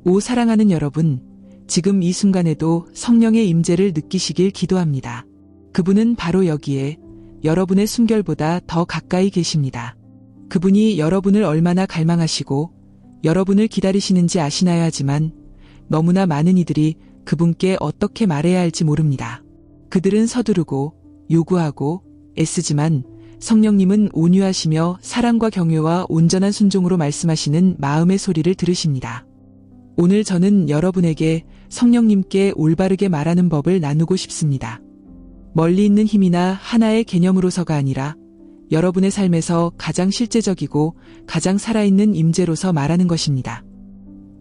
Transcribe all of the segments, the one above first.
오 사랑하는 여러분, 지금 이 순간에도 성령의 임재를 느끼시길 기도합니다. 그분은 바로 여기에 여러분의 숨결보다 더 가까이 계십니다. 그분이 여러분을 얼마나 갈망하시고 여러분을 기다리시는지 아시나요? 하지만 너무나 많은 이들이 그분께 어떻게 말해야 할지 모릅니다. 그들은 서두르고 요구하고 애쓰지만 성령님은 온유하시며 사랑과 경외와 온전한 순종으로 말씀하시는 마음의 소리를 들으십니다. 오늘 저는 여러분에게 성령님께 올바르게 말하는 법을 나누고 싶습니다. 멀리 있는 힘이나 하나의 개념으로서가 아니라 여러분의 삶에서 가장 실제적이고 가장 살아있는 임재로서 말하는 것입니다.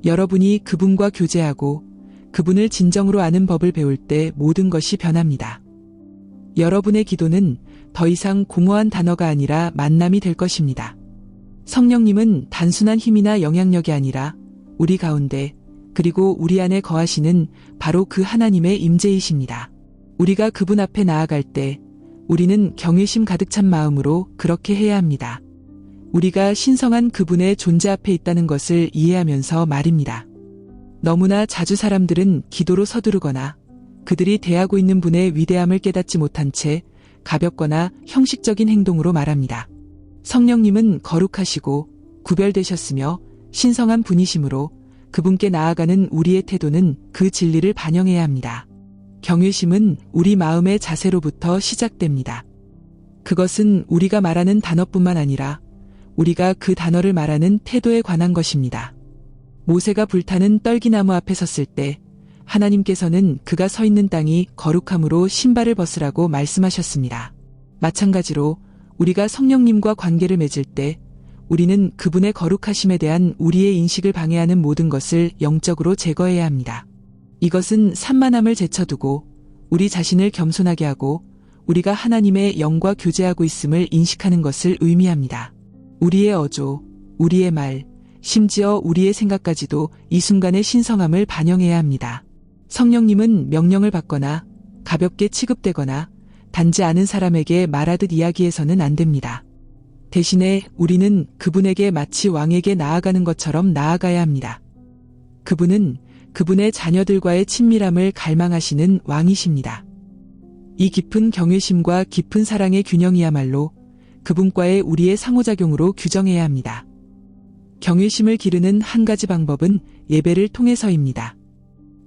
여러분이 그분과 교제하고 그분을 진정으로 아는 법을 배울 때 모든 것이 변합니다. 여러분의 기도는 더 이상 공허한 단어가 아니라 만남이 될 것입니다. 성령님은 단순한 힘이나 영향력이 아니라 우리 가운데 그리고 우리 안에 거하시는 바로 그 하나님의 임재이십니다. 우리가 그분 앞에 나아갈 때 우리는 경외심 가득 찬 마음으로 그렇게 해야 합니다. 우리가 신성한 그분의 존재 앞에 있다는 것을 이해하면서 말입니다. 너무나 자주 사람들은 기도로 서두르거나 그들이 대하고 있는 분의 위대함을 깨닫지 못한 채 가볍거나 형식적인 행동으로 말합니다. 성령님은 거룩하시고 구별되셨으며 신성한 분이시므로 그분께 나아가는 우리의 태도는 그 진리를 반영해야 합니다. 경외심은 우리 마음의 자세로부터 시작됩니다. 그것은 우리가 말하는 단어뿐만 아니라 우리가 그 단어를 말하는 태도에 관한 것입니다. 모세가 불타는 떨기나무 앞에 섰을 때 하나님께서는 그가 서 있는 땅이 거룩함으로 신발을 벗으라고 말씀하셨습니다. 마찬가지로 우리가 성령님과 관계를 맺을 때 우리는 그분의 거룩하심에 대한 우리의 인식을 방해하는 모든 것을 영적으로 제거해야 합니다. 이것은 산만함을 제쳐두고 우리 자신을 겸손하게 하고 우리가 하나님의 영과 교제하고 있음을 인식하는 것을 의미합니다. 우리의 어조, 우리의 말, 심지어 우리의 생각까지도 이 순간의 신성함을 반영해야 합니다. 성령님은 명령을 받거나 가볍게 취급되거나 단지 아는 사람에게 말하듯 이야기해서는 안 됩니다. 대신에 우리는 그분에게 마치 왕에게 나아가는 것처럼 나아가야 합니다. 그분은 그분의 자녀들과의 친밀함을 갈망하시는 왕이십니다. 이 깊은 경외심과 깊은 사랑의 균형이야말로 그분과의 우리의 상호작용으로 규정해야 합니다. 경외심을 기르는 한 가지 방법은 예배를 통해서입니다.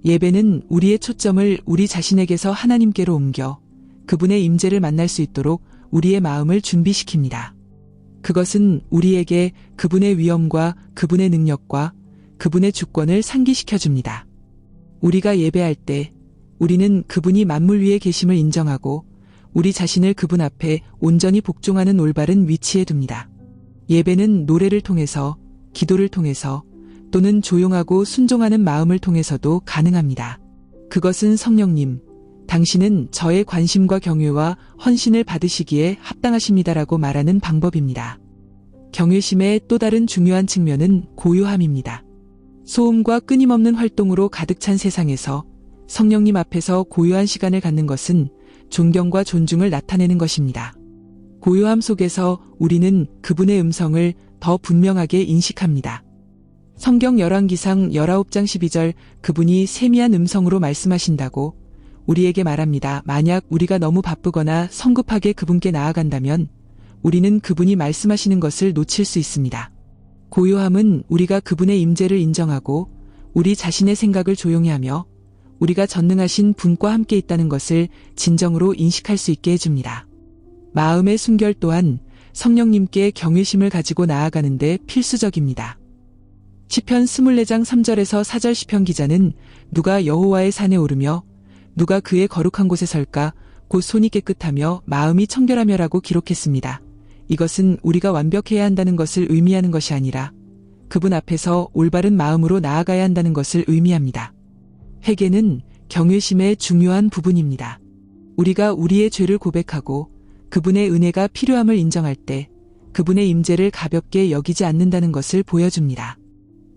예배는 우리의 초점을 우리 자신에게서 하나님께로 옮겨 그분의 임재를 만날 수 있도록 우리의 마음을 준비시킵니다. 그것은 우리에게 그분의 위엄과 그분의 능력과 그분의 주권을 상기시켜줍니다. 우리가 예배할 때 우리는 그분이 만물 위에 계심을 인정하고 우리 자신을 그분 앞에 온전히 복종하는 올바른 위치에 둡니다. 예배는 노래를 통해서, 기도를 통해서 또는 조용하고 순종하는 마음을 통해서도 가능합니다. 그것은 성령님, 당신은 저의 관심과 경외와 헌신을 받으시기에 합당하십니다라고 말하는 방법입니다. 경외심의 또 다른 중요한 측면은 고요함입니다. 소음과 끊임없는 활동으로 가득 찬 세상에서 성령님 앞에서 고요한 시간을 갖는 것은 존경과 존중을 나타내는 것입니다. 고요함 속에서 우리는 그분의 음성을 더 분명하게 인식합니다. 성경 열왕기상 19장 12절 그분이 세미한 음성으로 말씀하신다고 우리에게 말합니다. 만약 우리가 너무 바쁘거나 성급하게 그분께 나아간다면 우리는 그분이 말씀하시는 것을 놓칠 수 있습니다. 고요함은 우리가 그분의 임재를 인정하고 우리 자신의 생각을 조용히 하며 우리가 전능하신 분과 함께 있다는 것을 진정으로 인식할 수 있게 해줍니다. 마음의 순결 또한 성령님께 경외심을 가지고 나아가는 데 필수적입니다. 시편 24장 3절에서 4절 시편 기자는 누가 여호와의 산에 오르며 누가 그의 거룩한 곳에 설까 곧 손이 깨끗하며 마음이 청결하며라고 기록했습니다. 이것은 우리가 완벽해야 한다는 것을 의미하는 것이 아니라 그분 앞에서 올바른 마음으로 나아가야 한다는 것을 의미합니다. 회개는 경외심의 중요한 부분입니다. 우리가 우리의 죄를 고백하고 그분의 은혜가 필요함을 인정할 때 그분의 임재를 가볍게 여기지 않는다는 것을 보여줍니다.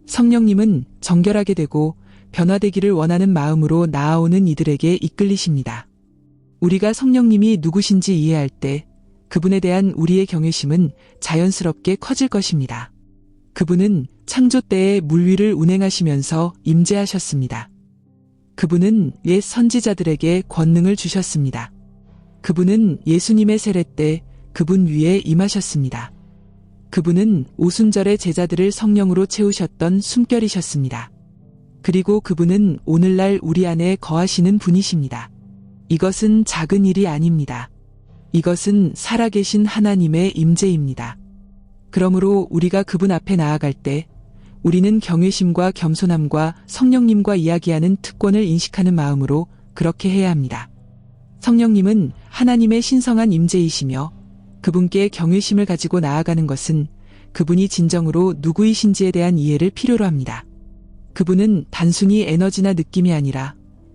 성령님은 정결하게 되고 변화되기를 원하는 마음으로 나아오는 이들에게 이끌리십니다. 우리가 성령님이 누구신지 이해할 때 그분에 대한 우리의 경외심은 자연스럽게 커질 것입니다. 그분은 창조 때에 물 위를 운행하시면서 임재하셨습니다. 그분은 옛 선지자들에게 권능을 주셨습니다. 그분은 예수님의 세례 때 그분 위에 임하셨습니다. 그분은 오순절에 제자들을 성령으로 채우셨던 숨결이셨습니다. 그리고 그분은 오늘날 우리 안에 거하시는 분이십니다. 이것은 작은 일이 아닙니다. 이것은 살아계신 하나님의 임재입니다. 그러므로 우리가 그분 앞에 나아갈 때 우리는 경외심과 겸손함과 성령님과 이야기하는 특권을 인식하는 마음으로 그렇게 해야 합니다. 성령님은 하나님의 신성한 임재이시며 그분께 경외심을 가지고 나아가는 것은 그분이 진정으로 누구이신지에 대한 이해를 필요로 합니다. 그분은 단순히 에너지나 느낌이 아니라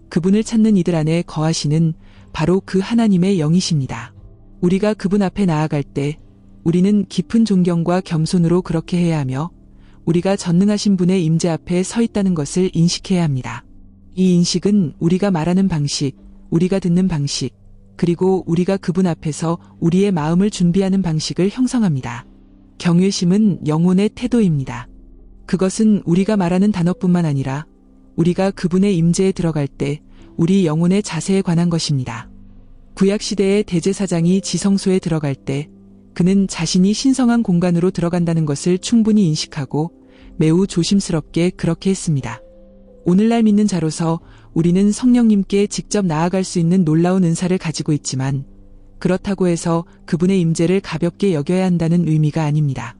그분을 찾는 이들 안에 거하시는 바로 그 하나님의 영이십니다. 우리가 그분 앞에 나아갈 때 우리는 깊은 존경과 겸손으로 그렇게 해야 하며 우리가 전능하신 분의 임재 앞에 서 있다는 것을 인식해야 합니다. 이 인식은 우리가 말하는 방식, 우리가 듣는 방식, 그리고 우리가 그분 앞에서 우리의 마음을 준비하는 방식을 형성합니다. 경외심은 영혼의 태도입니다. 그것은 우리가 말하는 단어뿐만 아니라 우리가 그분의 임재에 들어갈 때 우리 영혼의 자세에 관한 것입니다. 구약시대의 대제사장이 지성소에 들어갈 때 그는 자신이 신성한 공간으로 들어간다는 것을 충분히 인식하고 매우 조심스럽게 그렇게 했습니다. 오늘날 믿는 자로서 우리는 성령님께 직접 나아갈 수 있는 놀라운 은사를 가지고 있지만 그렇다고 해서 그분의 임재를 가볍게 여겨야 한다는 의미가 아닙니다.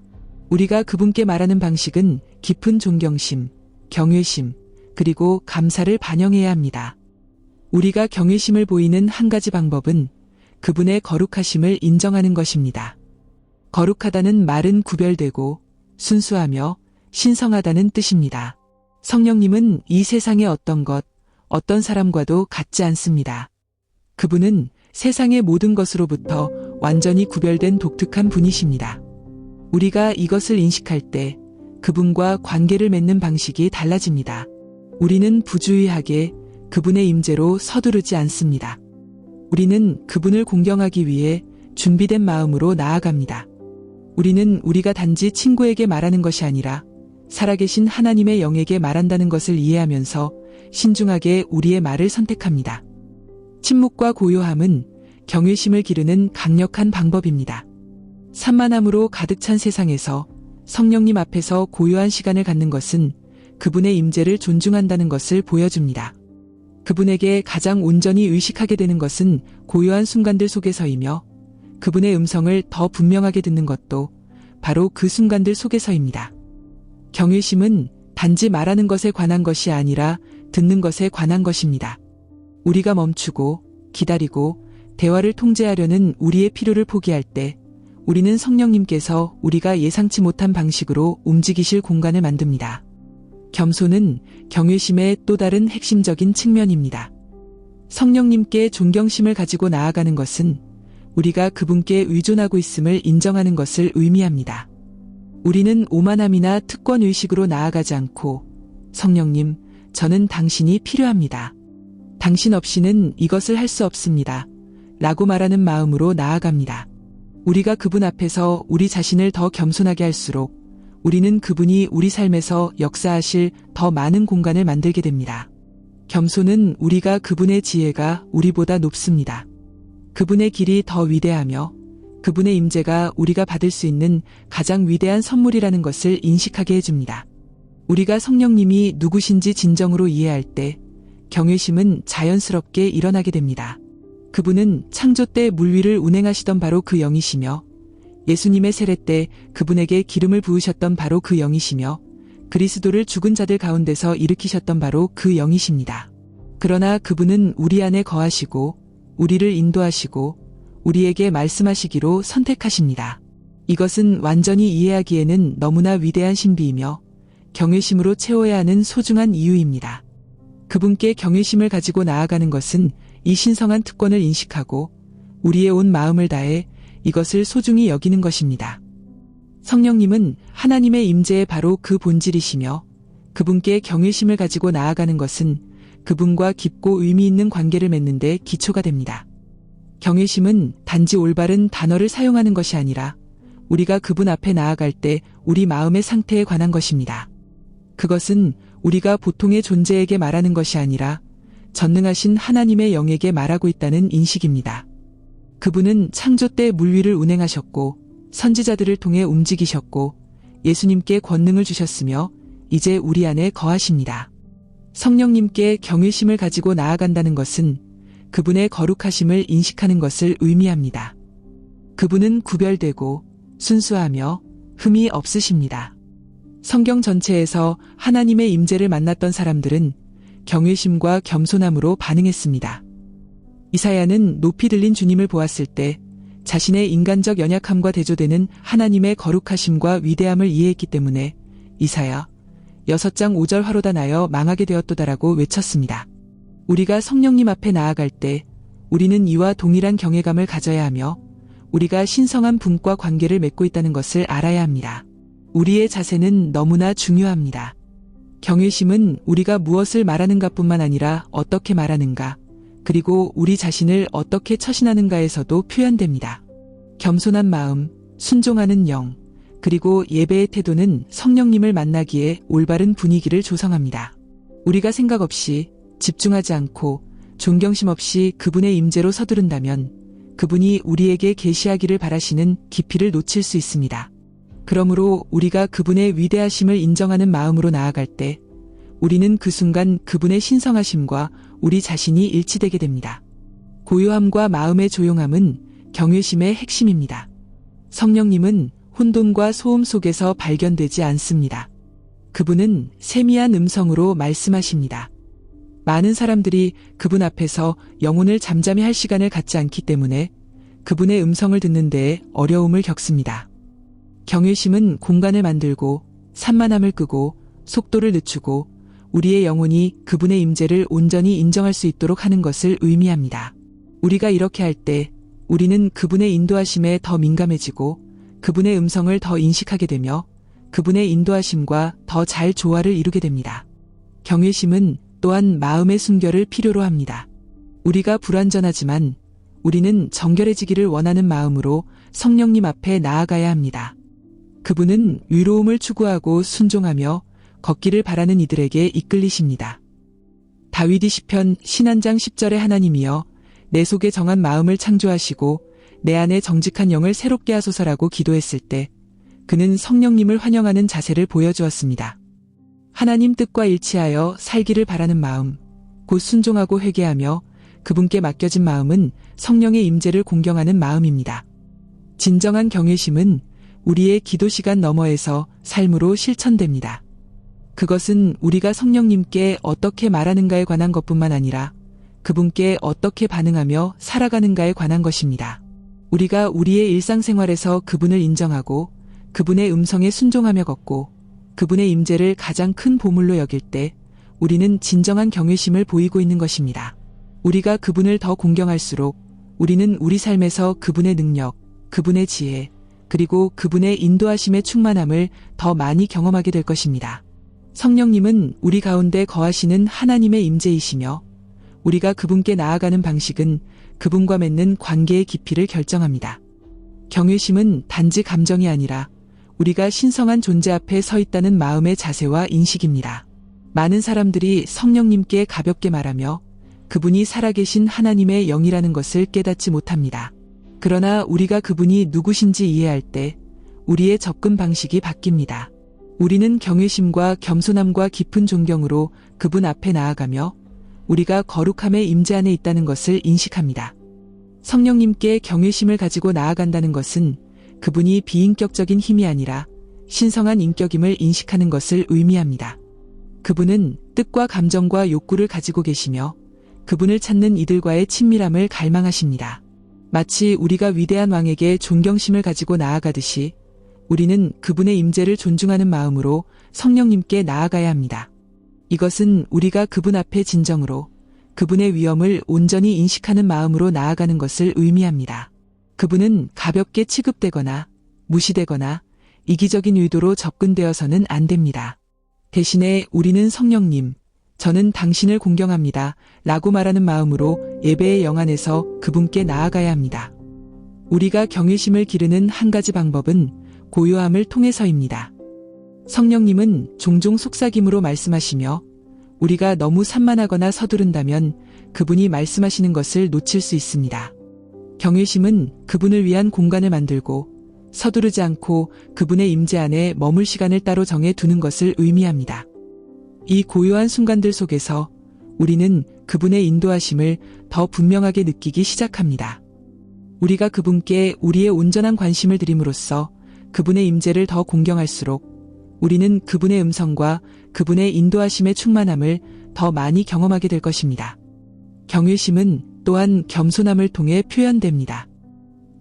우리가 그분께 말하는 방식은 깊은 존경심, 경외심, 그리고 감사를 반영해야 합니다. 우리가 경외심을 보이는 한 가지 방법은 그분의 거룩하심을 인정하는 것입니다. 거룩하다는 말은 구별되고 순수하며 신성하다는 뜻입니다. 성령님은 이 세상의 어떤 것, 어떤 사람과도 같지 않습니다. 그분은 세상의 모든 것으로부터 완전히 구별된 독특한 분이십니다. 우리가 이것을 인식할 때 그분과 관계를 맺는 방식이 달라집니다. 우리는 부주의하게 그분의 임재로 서두르지 않습니다. 우리는 그분을 공경하기 위해 준비된 마음으로 나아갑니다. 우리는 우리가 단지 친구에게 말하는 것이 아니라 살아계신 하나님의 영에게 말한다는 것을 이해하면서 신중하게 우리의 말을 선택합니다. 침묵과 고요함은 경외심을 기르는 강력한 방법입니다. 산만함으로 가득 찬 세상에서 성령님 앞에서 고요한 시간을 갖는 것은 그분의 임재를 존중한다는 것을 보여줍니다. 그분에게 가장 온전히 의식하게 되는 것은 고요한 순간들 속에서이며 그분의 음성을 더 분명하게 듣는 것도 바로 그 순간들 속에서입니다. 경외심은 단지 말하는 것에 관한 것이 아니라 듣는 것에 관한 것입니다. 우리가 멈추고 기다리고 대화를 통제하려는 우리의 필요를 포기할 때 우리는 성령님께서 우리가 예상치 못한 방식으로 움직이실 공간을 만듭니다. 겸손은 경외심의 또 다른 핵심적인 측면입니다. 성령님께 존경심을 가지고 나아가는 것은 우리가 그분께 의존하고 있음을 인정하는 것을 의미합니다. 우리는 오만함이나 특권의식으로 나아가지 않고 성령님, 저는 당신이 필요합니다. 당신 없이는 이것을 할 수 없습니다. 라고 말하는 마음으로 나아갑니다. 우리가 그분 앞에서 우리 자신을 더 겸손하게 할수록 우리는 그분이 우리 삶에서 역사하실 더 많은 공간을 만들게 됩니다. 겸손은 우리가 그분의 지혜가 우리보다 높습니다. 그분의 길이 더 위대하며 그분의 임재가 우리가 받을 수 있는 가장 위대한 선물이라는 것을 인식하게 해줍니다. 우리가 성령님이 누구신지 진정으로 이해할 때 경외심은 자연스럽게 일어나게 됩니다. 그분은 창조 때 물 위를 운행하시던 바로 그 영이시며 예수님의 세례 때 그분에게 기름을 부으셨던 바로 그 영이시며 그리스도를 죽은 자들 가운데서 일으키셨던 바로 그 영이십니다. 그러나 그분은 우리 안에 거하시고 우리를 인도하시고 우리에게 말씀하시기로 선택하십니다. 이것은 완전히 이해하기에는 너무나 위대한 신비이며 경외심으로 채워야 하는 소중한 이유입니다. 그분께 경외심을 가지고 나아가는 것은 이 신성한 특권을 인식하고 우리의 온 마음을 다해 이것을 소중히 여기는 것입니다. 성령님은 하나님의 임재의 바로 그 본질이시며 그분께 경외심을 가지고 나아가는 것은 그분과 깊고 의미 있는 관계를 맺는 데 기초가 됩니다. 경외심은 단지 올바른 단어를 사용하는 것이 아니라 우리가 그분 앞에 나아갈 때 우리 마음의 상태에 관한 것입니다. 그것은 우리가 보통의 존재에게 말하는 것이 아니라 전능하신 하나님의 영에게 말하고 있다는 인식입니다. 그분은 창조 때 물위를 운행하셨고 선지자들을 통해 움직이셨고 예수님께 권능을 주셨으며 이제 우리 안에 거하십니다. 성령님께 경외심을 가지고 나아간다는 것은 그분의 거룩하심을 인식하는 것을 의미합니다. 그분은 구별되고 순수하며 흠이 없으십니다. 성경 전체에서 하나님의 임재를 만났던 사람들은 경외심과 겸손함으로 반응했습니다. 이사야는 높이 들린 주님을 보았을 때 자신의 인간적 연약함과 대조되는 하나님의 거룩하심과 위대함을 이해했기 때문에 이사야 6장 5절 화로다 나여 망하게 되었도다라고 외쳤습니다. 우리가 성령님 앞에 나아갈 때 우리는 이와 동일한 경외감을 가져야 하며 우리가 신성한 분과 관계를 맺고 있다는 것을 알아야 합니다. 우리의 자세는 너무나 중요합니다. 경외심은 우리가 무엇을 말하는가뿐만 아니라 어떻게 말하는가, 그리고 우리 자신을 어떻게 처신하는가에서도 표현됩니다. 겸손한 마음, 순종하는 영, 그리고 예배의 태도는 성령님을 만나기에 올바른 분위기를 조성합니다. 우리가 생각 없이 집중하지 않고 존경심 없이 그분의 임재로 서두른다면 그분이 우리에게 계시하기를 바라시는 깊이를 놓칠 수 있습니다. 그러므로 우리가 그분의 위대하심을 인정하는 마음으로 나아갈 때 우리는 그 순간 그분의 신성하심과 우리 자신이 일치되게 됩니다. 고요함과 마음의 조용함은 경외심의 핵심입니다. 성령님은 혼돈과 소음 속에서 발견되지 않습니다. 그분은 세미한 음성으로 말씀하십니다. 많은 사람들이 그분 앞에서 영혼을 잠잠히 할 시간을 갖지 않기 때문에 그분의 음성을 듣는 데에 어려움을 겪습니다. 경외심은 공간을 만들고 산만함을 끄고 속도를 늦추고 우리의 영혼이 그분의 임재를 온전히 인정할 수 있도록 하는 것을 의미합니다. 우리가 이렇게 할 때 우리는 그분의 인도하심에 더 민감해지고 그분의 음성을 더 인식하게 되며 그분의 인도하심과 더 잘 조화를 이루게 됩니다. 경외심은 또한 마음의 순결을 필요로 합니다. 우리가 불완전하지만 우리는 정결해지기를 원하는 마음으로 성령님 앞에 나아가야 합니다. 그분은 위로움을 추구하고 순종하며 걷기를 바라는 이들에게 이끌리십니다. 다윗이 시편 10장 10절에 하나님이여 내 속에 정한 마음을 창조하시고 내 안에 정직한 영을 새롭게 하소서라고 기도했을 때 그는 성령님을 환영하는 자세를 보여주었습니다. 하나님 뜻과 일치하여 살기를 바라는 마음, 곧 순종하고 회개하며 그분께 맡겨진 마음은 성령의 임재를 공경하는 마음입니다. 진정한 경외심은 우리의 기도 시간 너머에서 삶으로 실천됩니다. 그것은 우리가 성령님께 어떻게 말하는가에 관한 것뿐만 아니라 그분께 어떻게 반응하며 살아가는가에 관한 것입니다. 우리가 우리의 일상생활에서 그분을 인정하고 그분의 음성에 순종하며 걷고 그분의 임재를 가장 큰 보물로 여길 때 우리는 진정한 경외심을 보이고 있는 것입니다. 우리가 그분을 더 공경할수록 우리는 우리 삶에서 그분의 능력, 그분의 지혜, 그리고 그분의 인도하심의 충만함을 더 많이 경험하게 될 것입니다. 성령님은 우리 가운데 거하시는 하나님의 임재이시며 우리가 그분께 나아가는 방식은 그분과 맺는 관계의 깊이를 결정합니다. 경외심은 단지 감정이 아니라 우리가 신성한 존재 앞에 서 있다는 마음의 자세와 인식입니다. 많은 사람들이 성령님께 가볍게 말하며 그분이 살아계신 하나님의 영이라는 것을 깨닫지 못합니다. 그러나 우리가 그분이 누구신지 이해할 때 우리의 접근 방식이 바뀝니다. 우리는 경외심과 겸손함과 깊은 존경으로 그분 앞에 나아가며 우리가 거룩함의 임재 안에 있다는 것을 인식합니다. 성령님께 경외심을 가지고 나아간다는 것은 그분이 비인격적인 힘이 아니라 신성한 인격임을 인식하는 것을 의미합니다. 그분은 뜻과 감정과 욕구를 가지고 계시며 그분을 찾는 이들과의 친밀함을 갈망하십니다. 마치 우리가 위대한 왕에게 존경심을 가지고 나아가듯이 우리는 그분의 임재를 존중하는 마음으로 성령님께 나아가야 합니다. 이것은 우리가 그분 앞에 진정으로 그분의 위엄을 온전히 인식하는 마음으로 나아가는 것을 의미합니다. 그분은 가볍게 취급되거나 무시되거나 이기적인 의도로 접근되어서는 안 됩니다. 대신에 우리는 성령님, 저는 당신을 공경합니다. 라고 말하는 마음으로 예배의 영안에서 그분께 나아가야 합니다. 우리가 경외심을 기르는 한 가지 방법은 고요함을 통해서입니다. 성령님은 종종 속삭임으로 말씀하시며 우리가 너무 산만하거나 서두른다면 그분이 말씀하시는 것을 놓칠 수 있습니다. 경외심은 그분을 위한 공간을 만들고 서두르지 않고 그분의 임재 안에 머물 시간을 따로 정해 두는 것을 의미합니다. 이 고요한 순간들 속에서 우리는 그분의 인도하심을 더 분명하게 느끼기 시작합니다. 우리가 그분께 우리의 온전한 관심을 드림으로써 그분의 임재를 더 공경할수록 우리는 그분의 음성과 그분의 인도하심의 충만함을 더 많이 경험하게 될 것입니다. 경외심은 또한 겸손함을 통해 표현됩니다.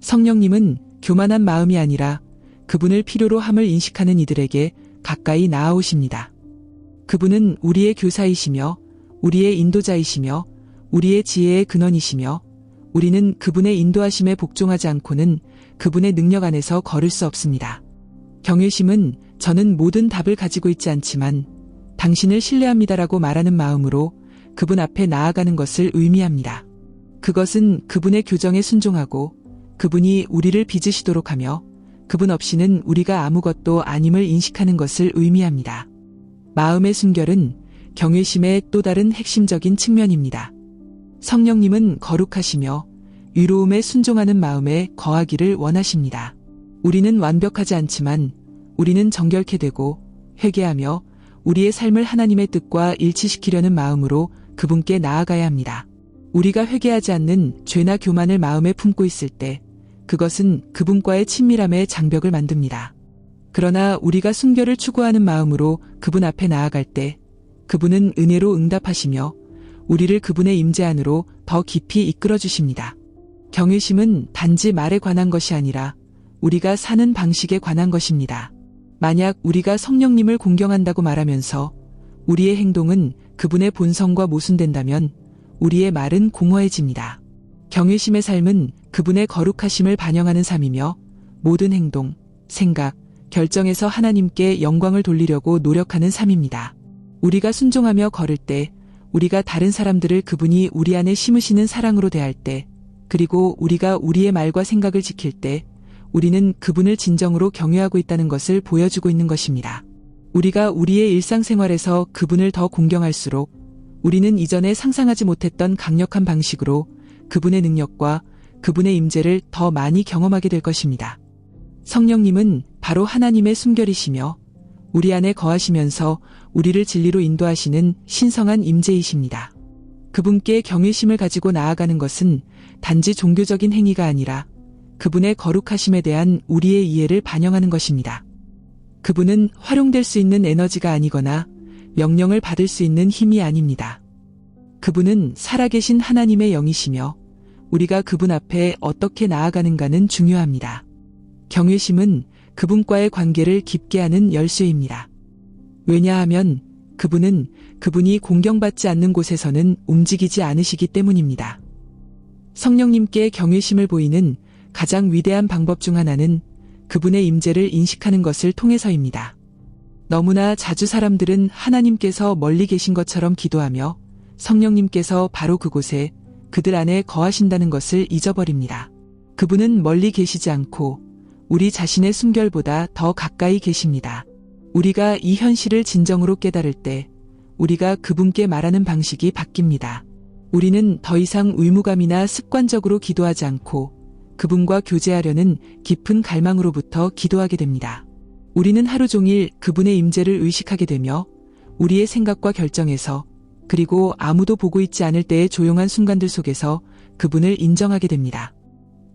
성령님은 교만한 마음이 아니라 그분을 필요로 함을 인식하는 이들에게 가까이 나아오십니다. 그분은 우리의 교사이시며 우리의 인도자이시며 우리의 지혜의 근원이시며 우리는 그분의 인도하심에 복종하지 않고는 그분의 능력 안에서 걸을 수 없습니다. 경외심은 저는 모든 답을 가지고 있지 않지만 당신을 신뢰합니다라고 말하는 마음으로 그분 앞에 나아가는 것을 의미합니다. 그것은 그분의 교정에 순종하고 그분이 우리를 빚으시도록 하며 그분 없이는 우리가 아무것도 아님을 인식하는 것을 의미합니다. 마음의 순결은 경외심의 또 다른 핵심적인 측면입니다. 성령님은 거룩하시며 위로움에 순종하는 마음에 거하기를 원하십니다. 우리는 완벽하지 않지만 우리는 정결케 되고 회개하며 우리의 삶을 하나님의 뜻과 일치시키려는 마음으로 그분께 나아가야 합니다. 우리가 회개하지 않는 죄나 교만을 마음에 품고 있을 때 그것은 그분과의 친밀함의 장벽을 만듭니다. 그러나 우리가 순결을 추구하는 마음으로 그분 앞에 나아갈 때 그분은 은혜로 응답하시며 우리를 그분의 임재 안으로 더 깊이 이끌어 주십니다. 경외심은 단지 말에 관한 것이 아니라 우리가 사는 방식에 관한 것입니다. 만약 우리가 성령님을 공경한다고 말하면서 우리의 행동은 그분의 본성과 모순된다면 우리의 말은 공허해집니다. 경외심의 삶은 그분의 거룩하심을 반영하는 삶이며 모든 행동, 생각, 결정에서 하나님께 영광을 돌리려고 노력하는 삶입니다. 우리가 순종하며 걸을 때, 우리가 다른 사람들을 그분이 우리 안에 심으시는 사랑으로 대할 때, 그리고 우리가 우리의 말과 생각을 지킬 때, 우리는 그분을 진정으로 경외하고 있다는 것을 보여주고 있는 것입니다. 우리가 우리의 일상생활에서 그분을 더 공경할수록 우리는 이전에 상상하지 못했던 강력한 방식으로 그분의 능력과 그분의 임재를 더 많이 경험하게 될 것입니다. 성령님은 바로 하나님의 순결이시며 우리 안에 거하시면서 우리를 진리로 인도하시는 신성한 임재이십니다. 그분께 경외심을 가지고 나아가는 것은 단지 종교적인 행위가 아니라 그분의 거룩하심에 대한 우리의 이해를 반영하는 것입니다. 그분은 활용될 수 있는 에너지가 아니거나 명령을 받을 수 있는 힘이 아닙니다. 그분은 살아계신 하나님의 영이시며 우리가 그분 앞에 어떻게 나아가는가는 중요합니다. 경외심은 그분과의 관계를 깊게 하는 열쇠입니다. 왜냐하면 그분은 그분이 공경받지 않는 곳에서는 움직이지 않으시기 때문입니다. 성령님께 경외심을 보이는 가장 위대한 방법 중 하나는 그분의 임재를 인식하는 것을 통해서입니다. 너무나 자주 사람들은 하나님께서 멀리 계신 것처럼 기도하며 성령님께서 바로 그곳에 그들 안에 거하신다는 것을 잊어버립니다. 그분은 멀리 계시지 않고 우리 자신의 순결보다 더 가까이 계십니다. 우리가 이 현실을 진정으로 깨달을 때 우리가 그분께 말하는 방식이 바뀝니다. 우리는 더 이상 의무감이나 습관적으로 기도하지 않고 그분과 교제하려는 깊은 갈망으로부터 기도하게 됩니다. 우리는 하루 종일 그분의 임재를 의식하게 되며 우리의 생각과 결정에서 그리고 아무도 보고 있지 않을 때의 조용한 순간들 속에서 그분을 인정하게 됩니다.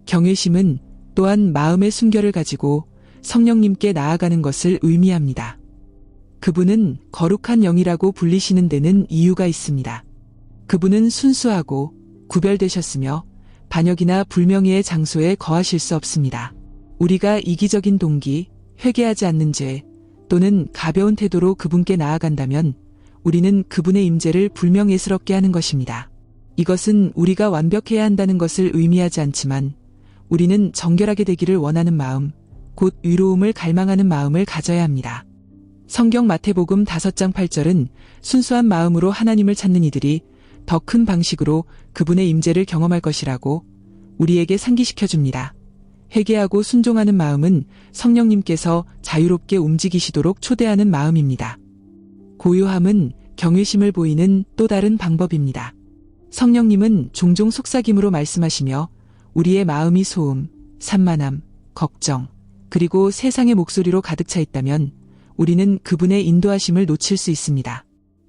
경외심은 또한 마음의 순결을 가지고 성령님께 나아가는 것을 의미합니다. 그분은 거룩한 영이라고 불리시는 데는 이유가 있습니다. 그분은 순수하고 구별되셨으며 반역이나 불명예의 장소에 거하실 수 없습니다. 우리가 이기적인 동기, 회개하지 않는 죄, 또는 가벼운 태도로 그분께 나아간다면 우리는 그분의 임재를 불명예스럽게 하는 것입니다. 이것은 우리가 완벽해야 한다는 것을 의미하지 않지만 우리는 정결하게 되기를 원하는 마음, 곧 의로움을 갈망하는 마음을 가져야 합니다. 성경 마태복음 5장 8절은 순수한 마음으로 하나님을 찾는 이들이 더 큰 방식으로 그분의 임재를 경험할 것이라고 우리에게 상기시켜 줍니다. 회개하고 순종하는 마음은 성령님께서 자유롭게 움직이시도록 초대하는 마음입니다. 고요함은 경외심을 보이는 또 다른 방법입니다. 성령님은 종종 속삭임으로 말씀하시며 우리의 마음이 소음, 산만함, 걱정, 그리고 세상의 목소리로 가득 차 있다면 우리는 그분의 인도하심을 놓칠 수 있습니다.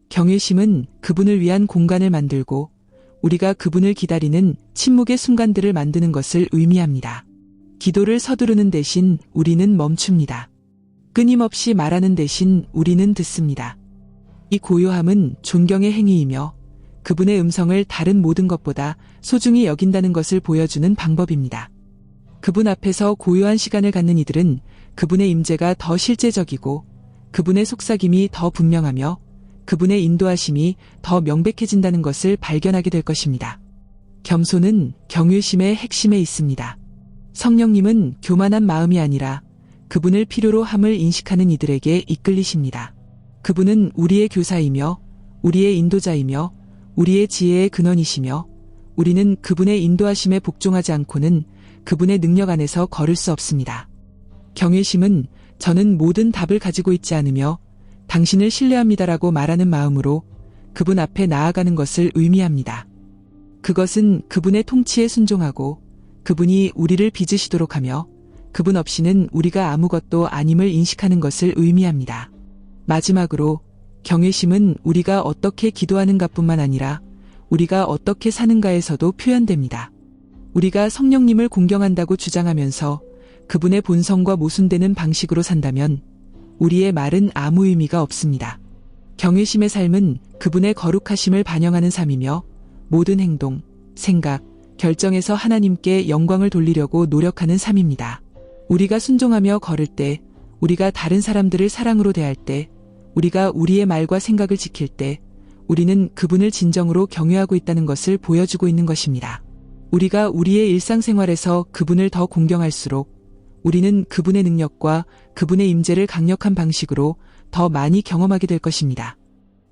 경외심은 그분을 위한 공간을 만들고 우리가 그분을 기다리는 침묵의 순간들을 만드는 것을 의미합니다. 기도를 서두르는 대신 우리는 멈춥니다. 끊임없이 말하는 대신 우리는 듣습니다. 이 고요함은 존경의 행위이며 그분의 음성을 다른 모든 것보다 소중히 여긴다는 것을 보여주는 방법입니다. 그분 앞에서 고요한 시간을 갖는 이들은 그분의 임재가 더 실제적이고 그분의 속삭임이 더 분명하며 그분의 인도하심이 더 명백해진다는 것을 발견하게 될 것입니다. 겸손은 경외심의 핵심에 있습니다. 성령님은 교만한 마음이 아니라 그분을 필요로 함을 인식하는 이들에게 이끌리십니다. 그분은 우리의 교사이며 우리의 인도자이며 우리의 지혜의 근원이시며 우리는 그분의 인도하심에 복종하지 않고는 그분의 능력 안에서 걸을 수 없습니다. 경외심은 저는 모든 답을 가지고 있지 않으며 당신을 신뢰합니다라고 말하는 마음으로 그분 앞에 나아가는 것을 의미합니다. 그것은 그분의 통치에 순종하고 그분이 우리를 빚으시도록 하며 그분 없이는 우리가 아무것도 아님을 인식하는 것을 의미합니다. 마지막으로 경외심은 우리가 어떻게 기도하는가뿐만 아니라 우리가 어떻게 사는가에서도 표현됩니다. 우리가 성령님을 공경한다고 주장하면서 그분의 본성과 모순되는 방식으로 산다면 우리의 말은 아무 의미가 없습니다. 경외심의 삶은 그분의 거룩하심을 반영하는 삶이며 모든 행동, 생각, 결정에서 하나님께 영광을 돌리려고 노력하는 삶입니다. 우리가 순종하며 걸을 때, 우리가 다른 사람들을 사랑으로 대할 때, 우리가 우리의 말과 생각을 지킬 때, 우리는 그분을 진정으로 경외하고 있다는 것을 보여주고 있는 것입니다. 우리가 우리의 일상생활에서 그분을 더 공경할수록 우리는 그분의 능력과 그분의 임재를 강력한 방식으로 더 많이 경험하게 될 것입니다.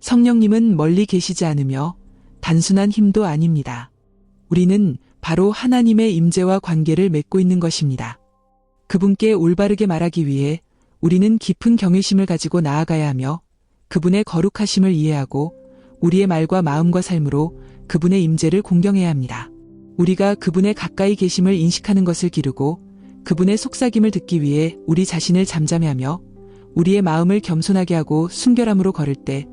성령님은 멀리 계시지 않으며 단순한 힘도 아닙니다. 우리는 바로 하나님의 임재와 관계를 맺고 있는 것입니다. 그분께 올바르게 말하기 위해 우리는 깊은 경외심을 가지고 나아가야 하며 그분의 거룩하심을 이해하고 우리의 말과 마음과 삶으로 그분의 임재를 공경해야 합니다. 우리가 그분의 가까이 계심을 인식하는 것을 기르고 그분의 속삭임을 듣기 위해 우리 자신을 잠잠해하며 우리의 마음을 겸손하게 하고 순결함으로 걸을 때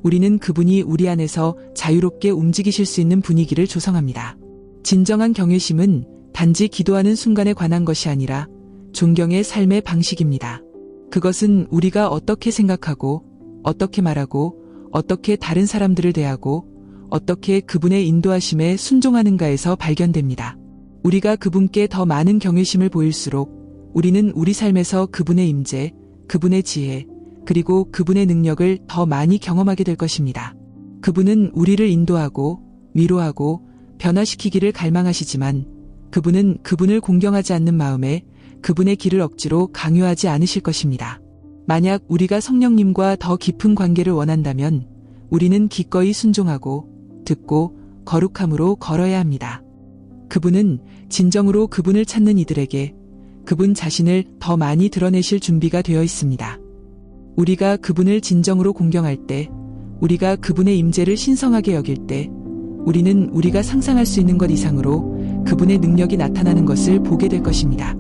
우리는 그분이 우리 안에서 자유롭게 움직이실 수 있는 분위기를 조성합니다. 진정한 경외심은 단지 기도하는 순간에 관한 것이 아니라 존경의 삶의 방식입니다. 그것은 우리가 어떻게 생각하고 어떻게 말하고 어떻게 다른 사람들을 대하고 어떻게 그분의 인도하심에 순종하는가에서 발견됩니다. 우리가 그분께 더 많은 경외심을 보일수록 우리는 우리 삶에서 그분의 임재, 그분의 지혜, 그리고 그분의 능력을 더 많이 경험하게 될 것입니다. 그분은 우리를 인도하고 위로하고 변화시키기를 갈망하시지만 그분은 그분을 공경하지 않는 마음에 그분의 길을 억지로 강요하지 않으실 것입니다. 만약 우리가 성령님과 더 깊은 관계를 원한다면 우리는 기꺼이 순종하고 듣고 거룩함으로 걸어야 합니다. 그분은 진정으로 그분을 찾는 이들에게 그분 자신을 더 많이 드러내실 준비가 되어 있습니다. 우리가 그분을 진정으로 공경할 때, 우리가 그분의 임재를 신성하게 여길 때, 우리는 우리가 상상할 수 있는 것 이상으로 그분의 능력이 나타나는 것을 보게 될 것입니다.